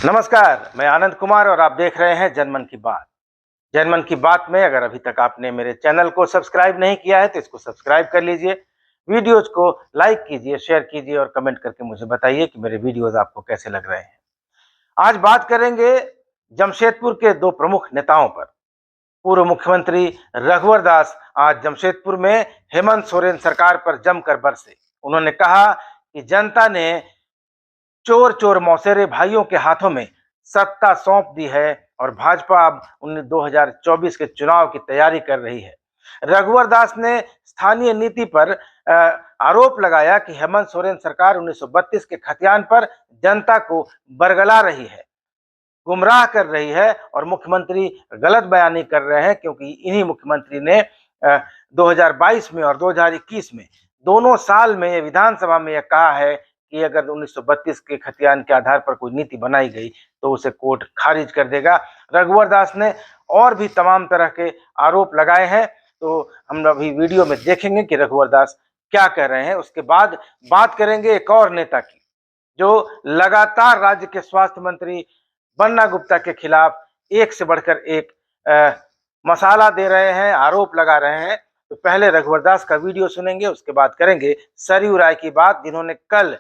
नमस्कार, मैं आनंद कुमार और आप देख रहे हैं जनमन की बात। जनमन की बात में अगर अभी तक आपने मेरे चैनल को सब्सक्राइब नहीं किया है तो इसको सब्सक्राइब कर लीजिए। वीडियोज को लाइक कीजिए, शेयर कीजिए और कमेंट करके मुझे बताइए कि मेरे वीडियोज आपको कैसे लग रहे हैं। आज बात करेंगे जमशेदपुर के दो प्रमुख नेताओं पर। पूर्व मुख्यमंत्री रघुवर दास आज जमशेदपुर में हेमंत सोरेन सरकार पर जमकर बरसे। उन्होंने कहा कि जनता ने चोर चोर मौसेरे भाइयों के हाथों में सत्ता सौंप दी है और भाजपा अब 2024 के चुनाव की तैयारी कर रही है। रघुवर दास ने स्थानीय नीति पर आरोप लगाया कि हेमंत सोरेन सरकार 1932 के खतियान पर जनता को बरगला रही है, गुमराह कर रही है और मुख्यमंत्री गलत बयानी कर रहे हैं, क्योंकि इन्हीं मुख्यमंत्री ने 2022 में और 2021 में दोनों साल में विधानसभा में यह कहा है कि अगर 1932 के खतियान के आधार पर कोई नीति बनाई गई तो उसे कोर्ट खारिज कर देगा। रघुवर दास ने और भी तमाम तरह के आरोप लगाए हैं, तो हम अभी वीडियो में देखेंगे कि रघुवर दास क्या कह रहे हैं। उसके बाद बात करेंगे एक और नेता की जो लगातार राज्य के स्वास्थ्य मंत्री बन्ना गुप्ता के खिलाफ एक से बढ़कर एक मसाला दे रहे हैं, आरोप लगा रहे हैं। तो पहले रघुवर दास का वीडियो सुनेंगे, उसके बाद करेंगे सरयू राय की बात, जिन्होंने कल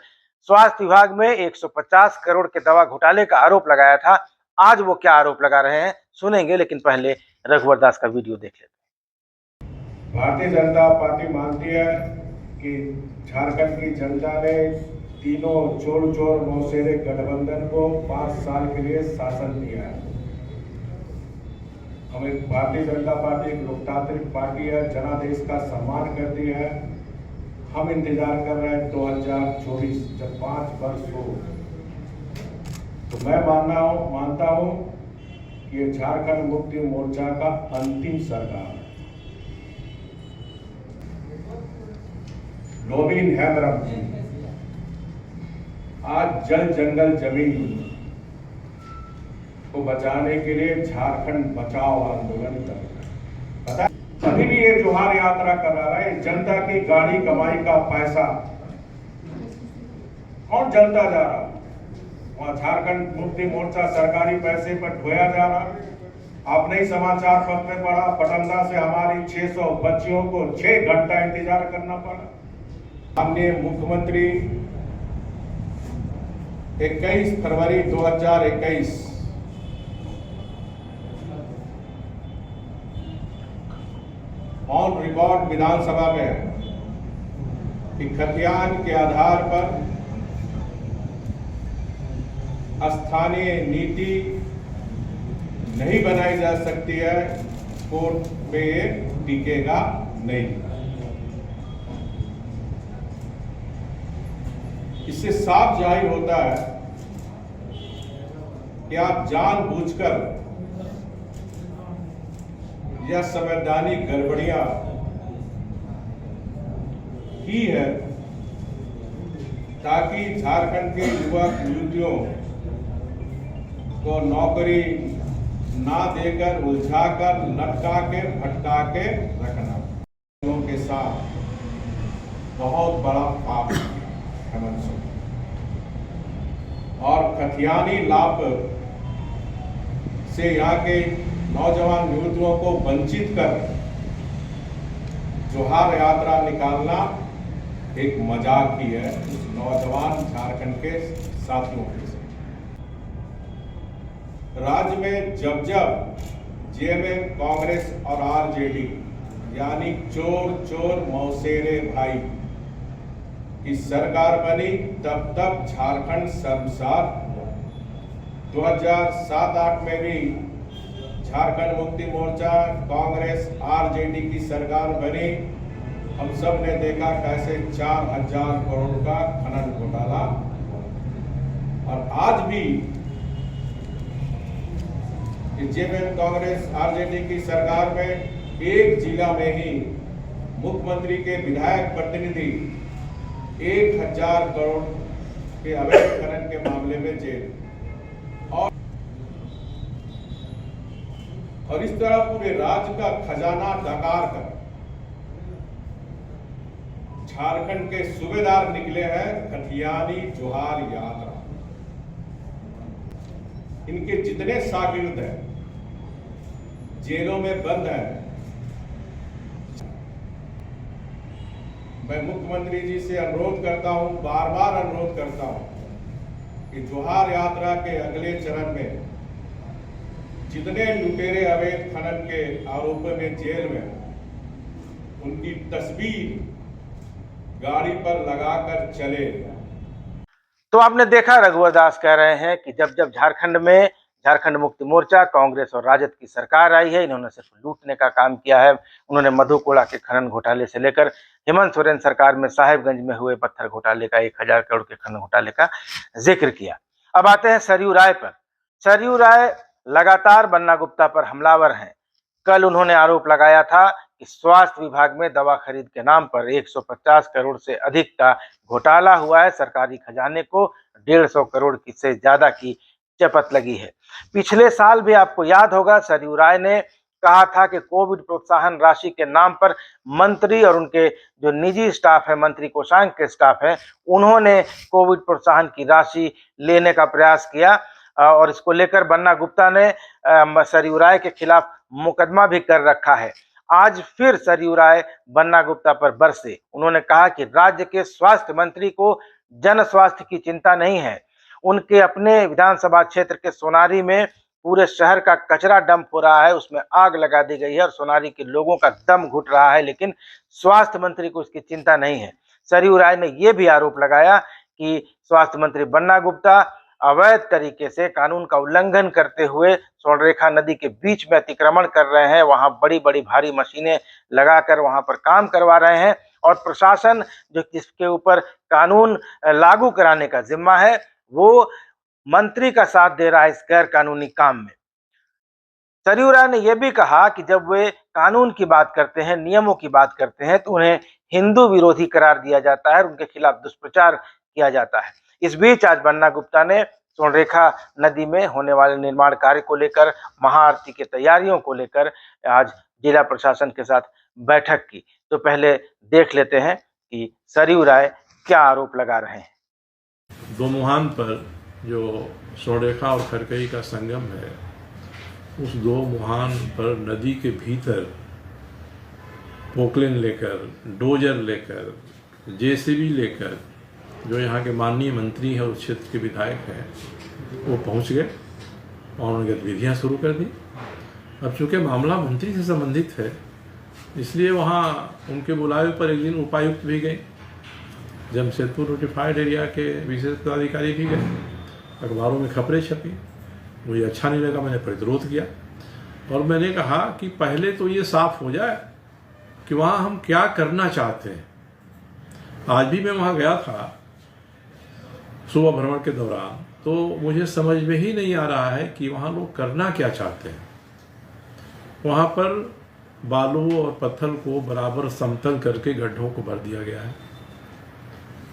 स्वास्थ्य विभाग में 150 करोड़ के दवा घोटाले का आरोप लगाया था। आज वो क्या आरोप लगा रहे हैं सुनेंगे, लेकिन पहले रघुवर दास का वीडियो देख लेते हैं। भारतीय जनता पार्टी मानती है कि झारखंड की जनता ने तीनों चोर चोर मौसेरे गठबंधन को 5 साल के लिए शासन दिया है। हमें भारतीय जनता पार्टी एक लोकतांत्रिक पार्टी है, जनादेश का सम्मान करती है। हम इंतजार कर रहे हैं 2024 जब 5 वर्ष हो, तो मैं मानता हूं कि ये झारखंड मुक्ति मोर्चा का अंतिम सरकार है। नवीन हेम्ब्रम आज जल जंगल जमीन को बचाने के लिए झारखंड बचाओ आंदोलन कर रहा है। अभी भी ये जोहार यात्रा कर रहा है। जनता की गाड़ी कमाई का पैसा कौन जलता जा रहा, वहां झारखंड मुक्ति मोर्चा सरकारी पैसे पर ढोया जा रहा। आपने ही समाचार पत्र में पढ़ा, पटंदा से हमारी 600 बच्चियों को 6 घंटा इंतजार करना पड़ा। हमने मुख्यमंत्री 21 फरवरी 2021 ऑन रिकॉर्ड विधानसभा में कि खतियान के आधार पर स्थानीय नीति नहीं बनाई जा सकती है, कोर्ट में ये टिकेगा नहीं। इससे साफ जाहिर होता है कि आप जानबूझकर यह संवैधानिक गड़बड़ियां की है ताकि झारखंड के युवक युवतियों को नौकरी ना देकर उलझाकर लटका के भटका के रखना के साथ बहुत बड़ा पाप है। और खतियानी लाभ से यहाँ के नौजवान युवतियों को वंचित कर जोहार यात्रा निकालना एक मजाक ही है उस नौजवान झारखंड के साथियों के साथ। राज्य में जब जब जेएमएम, कांग्रेस और आरजेडी यानी चोर चोर मौसेरे भाई की सरकार बनी, तब तब झारखंड शर्मसार हुआ। 2007-8 में भी झारखंड मुक्ति मोर्चा, कांग्रेस, आरजेडी की सरकार बनी। हम सब ने देखा कैसे 4000 करोड़ का खनन घोटाला। और आज भी जेएमएम, कांग्रेस, आरजेडी की सरकार में एक जिला में ही मुख्यमंत्री के विधायक प्रतिनिधि 1000 करोड़ के अवैध खनन के मामले में जेल। और इस तरह पूरे राज्य का खजाना डकार कर झारखंड के सूबेदार निकले हैं खतियानी जोहार यात्रा। इनके जितने शागिर्द हैं जेलों में बंद हैं, मैं मुख्यमंत्री जी से अनुरोध करता हूं, बार बार अनुरोध करता हूं कि जोहार यात्रा के अगले चरण में जितने लुटेरे अवैध खनन के आरोपों में जेल में, उनकी तस्वीर गाड़ी पर लगाकर चले। तो आपने देखा, रघुवर दास कह रहे हैं कि जब जब झारखंड में झारखंड मुक्ति मोर्चा, कांग्रेस और राजद की सरकार आई है, इन्होंने सिर्फ लूटने का काम किया है। उन्होंने मधुकोड़ा के खनन घोटाले से लेकर हेमंत सोरेन सरकार में साहेबगंज में हुए पत्थर घोटाले का 1000 करोड़ के खनन घोटाले का जिक्र किया। अब आते हैं सरयू राय पर। सरयू राय लगातार बन्ना गुप्ता पर हमलावर हैं। कल उन्होंने आरोप लगाया था कि स्वास्थ्य विभाग में दवा खरीद के नाम पर 150 करोड़ से अधिक का घोटाला हुआ है। सरकारी खजाने को 150 करोड़ की से ज्यादा की चपत लगी है। पिछले साल भी आपको याद होगा, सरयू राय ने कहा था कि कोविड प्रोत्साहन राशि के नाम पर मंत्री और उनके जो निजी स्टाफ है, मंत्री कोषांग के स्टाफ है, उन्होंने कोविड प्रोत्साहन की राशि लेने का प्रयास किया और इसको लेकर बन्ना गुप्ता ने सरयू राय के खिलाफ मुकदमा भी कर रखा है। आज फिर सरयू राय बन्ना गुप्ता पर बरसे। उन्होंने कहा कि राज्य के स्वास्थ्य मंत्री को जन स्वास्थ्य की चिंता नहीं है। उनके अपने विधानसभा क्षेत्र के सोनारी में पूरे शहर का कचरा डंप हो रहा है, उसमें आग लगा दी गई है और सोनारी के लोगों का दम घुट रहा है, लेकिन स्वास्थ्य मंत्री को इसकी चिंता नहीं है। सरयू राय ने यह भी आरोप लगाया कि स्वास्थ्य मंत्री बन्ना गुप्ता अवैध तरीके से कानून का उल्लंघन करते हुए स्वर्णरेखा नदी के बीच में अतिक्रमण कर रहे हैं, वहां बड़ी बड़ी भारी मशीनें लगाकर वहां पर काम करवा रहे हैं और प्रशासन जो जिसके ऊपर कानून लागू कराने का जिम्मा है, वो मंत्री का साथ दे रहा है इस गैर कानूनी काम में। सरयू राय ने यह भी कहा कि जब वे कानून की बात करते हैं, नियमों की बात करते हैं, तो उन्हें हिंदू विरोधी करार दिया जाता है, उनके खिलाफ दुष्प्रचार किया जाता है। इस बीच आज बन्ना गुप्ता ने स्वर्णरेखा नदी में होने वाले निर्माण कार्य को लेकर, महाआरती की तैयारियों को लेकर आज जिला प्रशासन के साथ बैठक की। तो पहले देख लेते हैं कि सरयू राय क्या आरोप लगा रहे हैं। दो मुहान पर जो स्वर्णरेखा और खरकई का संगम है, उस दो मुहान पर नदी के भीतर पोकलेन लेकर, डोजर लेकर, जेसीबी लेकर जो यहाँ के माननीय मंत्री हैं, उस क्षेत्र के विधायक हैं, वो पहुँच गए और उन्होंने गतिविधियाँ शुरू कर दी। अब चूँकि मामला मंत्री से संबंधित है, इसलिए वहाँ उनके बुलावे पर एक दिन उपायुक्त भी गए, जमशेदपुर नोटिफाइड एरिया के विशेष पदाधिकारी भी गए, अखबारों में खबरें छपी। मुझे अच्छा नहीं लगा, मैंने प्रतिरोध किया और मैंने कहा कि पहले तो ये साफ हो जाए कि वहाँ हम क्या करना चाहते हैं। आज भी मैं वहाँ गया था सुबह भ्रमण के दौरान, तो मुझे समझ में ही नहीं आ रहा है कि वहाँ लोग करना क्या चाहते हैं। वहाँ पर बालू और पत्थर को बराबर समतल करके गड्ढों को भर दिया गया है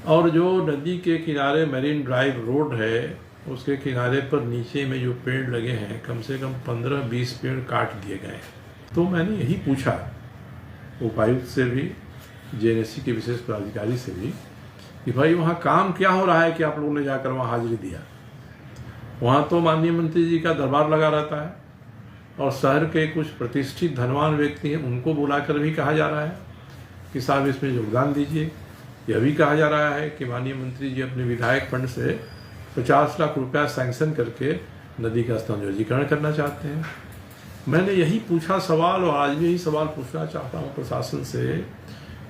और जो नदी के किनारे मरीन ड्राइव रोड है, उसके किनारे पर नीचे में जो पेड़ लगे हैं, कम से कम 15-20 पेड़ काट दिए गए। तो मैंने यही पूछा उपायुक्त से भी, जेएनएससी के विशेष पदाधिकारी से भी, कि भाई वहाँ काम क्या हो रहा है कि आप लोगों ने जाकर वहाँ हाजिरी दिया। वहाँ तो माननीय मंत्री जी का दरबार लगा रहता है और शहर के कुछ प्रतिष्ठित धनवान व्यक्ति हैं, उनको बुलाकर भी कहा जा रहा है कि साहब इसमें योगदान दीजिए। यह भी कहा जा रहा है कि माननीय मंत्री जी अपने विधायक फंड से 50 लाख रुपया सैंक्शन करके नदी का सौंदर्यीकरण करना चाहते हैं। मैंने यही पूछा सवाल और आज भी यही सवाल पूछना चाहता हूँ प्रशासन से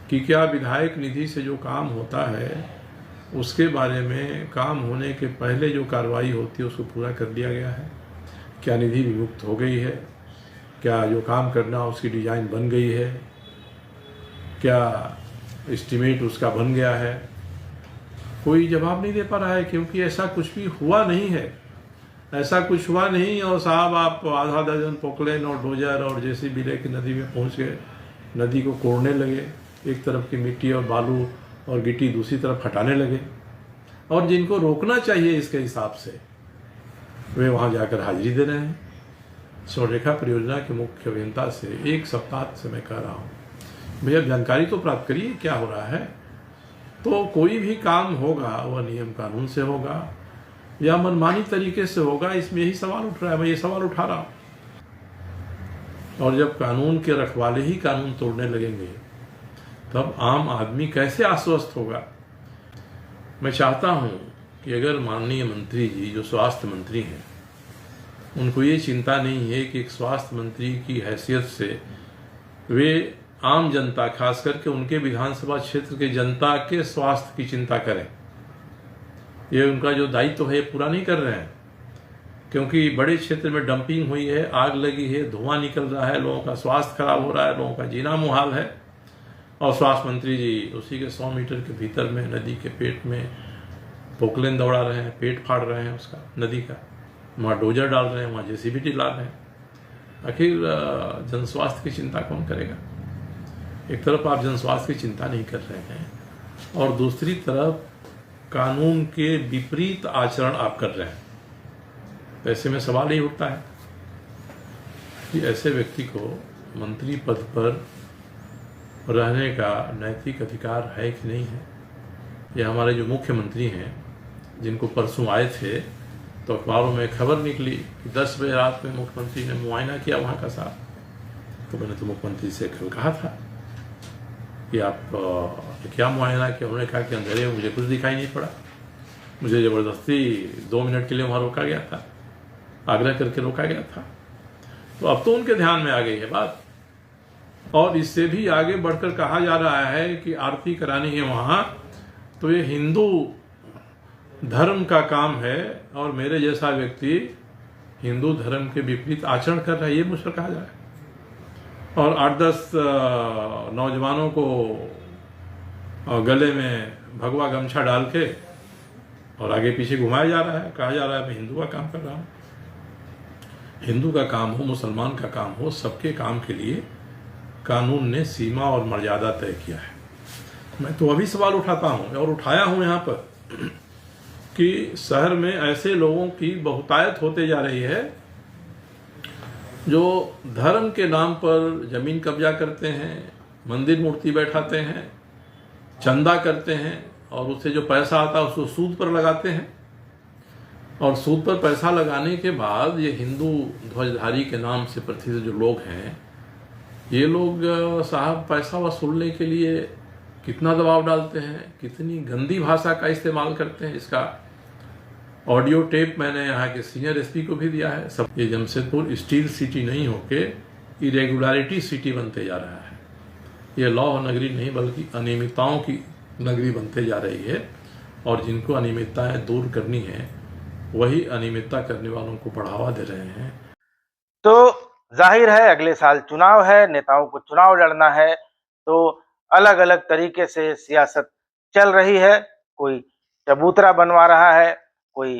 कि क्या विधायक निधि से जो काम होता है उसके बारे में काम होने के पहले जो कार्रवाई होती है उसको पूरा कर दिया गया है? क्या निधि विमुक्त हो गई है? क्या जो काम करना उसकी डिज़ाइन बन गई है? क्या एस्टीमेट उसका बन गया है? कोई जवाब नहीं दे पा रहा है, क्योंकि ऐसा कुछ भी हुआ नहीं है। ऐसा कुछ हुआ नहीं और साहब आप आधा दर्जन पोकलेन और डोजर और जेसीबी लेके नदी में पहुंच गए, नदी को कोड़ने लगे, एक तरफ की मिट्टी और बालू और गिट्टी दूसरी तरफ हटाने लगे और जिनको रोकना चाहिए इसके हिसाब से वे वहां जाकर हाजिरी दे रहे हैं। स्वर्णरेखा परियोजना के मुख्य अभियंता से 1 सप्ताह से मैं कह रहा हूँ, भैया जानकारी तो प्राप्त करिए क्या हो रहा है। तो कोई भी काम होगा वह नियम कानून से होगा या मनमानी तरीके से होगा, इसमें यही सवाल उठ रहा है। मैं ये सवाल उठा रहा हूँ। और जब कानून के रखवाले ही कानून तोड़ने लगेंगे तब आम आदमी कैसे आश्वस्त होगा। मैं चाहता हूँ कि अगर माननीय मंत्री जी जो स्वास्थ्य मंत्री हैं, उनको ये चिंता नहीं है कि एक स्वास्थ्य मंत्री की हैसियत से वे आम जनता, खास करके उनके विधानसभा क्षेत्र के जनता के स्वास्थ्य की चिंता करें, ये उनका जो दायित्व है पूरा नहीं कर रहे हैं। क्योंकि बड़े क्षेत्र में डंपिंग हुई है, आग लगी है, धुआं निकल रहा है, लोगों का स्वास्थ्य खराब हो रहा है, लोगों का जीना मुहाल है। और स्वास्थ्य मंत्री जी उसी के 100 मीटर के भीतर में नदी के पेट में पोकलेन दौड़ा रहे हैं, पेट फाड़ रहे हैं उसका, नदी का, वहाँ डोजर डाल रहे हैं, वहाँ जेसीबी डाल रहे हैं। आखिर जन स्वास्थ्य की चिंता कौन करेगा। एक तरफ आप जन स्वास्थ्य की चिंता नहीं कर रहे हैं और दूसरी तरफ कानून के विपरीत आचरण आप कर रहे हैं। ऐसे में सवाल ही उठता है कि ऐसे व्यक्ति को मंत्री पद पर रहने का नैतिक अधिकार है कि नहीं है। ये हमारे जो मुख्यमंत्री हैं, जिनको परसों आए थे तो अखबारों में खबर निकली कि 10 बजे रात में मुख्यमंत्री ने मुआयना किया वहाँ का साहब। तो मैंने तो मुख्यमंत्री से कल कहा था कि आप क्या मुआयना किया। उन्होंने कहा कि अंधेरे में मुझे कुछ दिखाई नहीं पड़ा, मुझे ज़बरदस्ती 2 मिनट के लिए वहाँ रोका गया था, आग्रह करके रोका गया था। तो अब तो उनके ध्यान में आ गई है बात। और इससे भी आगे बढ़कर कहा जा रहा है कि आरती करानी है वहाँ, तो ये हिंदू धर्म का काम है और मेरे जैसा व्यक्ति हिंदू धर्म के विपरीत आचरण कर रहा है, ये मुझसे कहा जा रहा है। और 8-10 नौजवानों को गले में भगवा गमछा डाल के और आगे पीछे घुमाया जा रहा है, कहा जा रहा है मैं हिंदू का काम कर रहा हूँ। हिंदू का काम हो, मुसलमान का काम हो, सबके काम के लिए कानून ने सीमा और मर्यादा तय किया है। मैं तो अभी सवाल उठाता हूँ और उठाया हूँ यहाँ पर कि शहर में ऐसे लोगों की बहुतायत होते जा रही है जो धर्म के नाम पर जमीन कब्जा करते हैं, मंदिर मूर्ति बैठाते हैं, चंदा करते हैं और उससे जो पैसा आता है उसको सूद पर लगाते हैं। और सूद पर पैसा लगाने के बाद ये हिंदू ध्वजधारी के नाम से प्रसिद्ध जो लोग हैं, ये लोग साहब पैसा वसूलने के लिए कितना दबाव डालते हैं, कितनी गंदी भाषा का इस्तेमाल करते हैं। इसका ऑडियो टेप मैंने यहाँ के सीनियर एसपी को भी दिया है। सब ये जमशेदपुर स्टील सिटी नहीं होके इरेगुलरिटी सिटी बनते जा रहा है। ये लौह नगरी नहीं बल्कि अनियमितताओं की नगरी बनते जा रही है। और जिनको अनियमितताएं दूर करनी है वही अनियमितता करने वालों को बढ़ावा दे रहे हैं। तो जाहिर है अगले साल चुनाव है, नेताओं को चुनाव लड़ना है, तो अलग अलग तरीके से सियासत चल रही है। कोई चबूतरा बनवा रहा है, कोई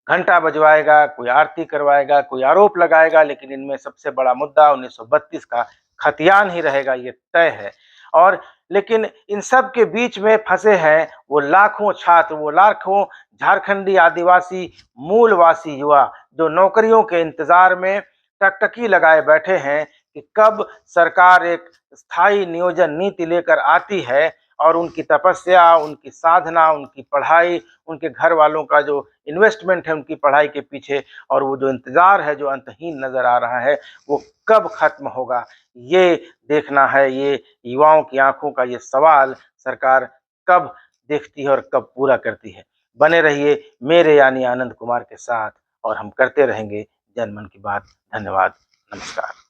घंटा बजवाएगा, कोई आरती करवाएगा, कोई आरोप लगाएगा, लेकिन इनमें सबसे बड़ा मुद्दा 1932 का खतियान ही रहेगा, ये तय है। और लेकिन इन सब के बीच में फंसे हैं वो लाखों छात्र, वो लाखों झारखंडी आदिवासी मूलवासी युवा जो नौकरियों के इंतजार में टकटकी लगाए बैठे हैं कि कब सरकार एक स्थायी नियोजन नीति लेकर आती है और उनकी तपस्या, उनकी साधना, उनकी पढ़ाई, उनके घर वालों का जो इन्वेस्टमेंट है उनकी पढ़ाई के पीछे, और वो जो इंतजार है जो अंतहीन नजर आ रहा है, वो कब खत्म होगा, ये देखना है। ये युवाओं की आंखों का ये सवाल सरकार कब देखती है और कब पूरा करती है। बने रहिए मेरे यानी आनंद कुमार के साथ और हम करते रहेंगे जनमन की बात। धन्यवाद, नमस्कार।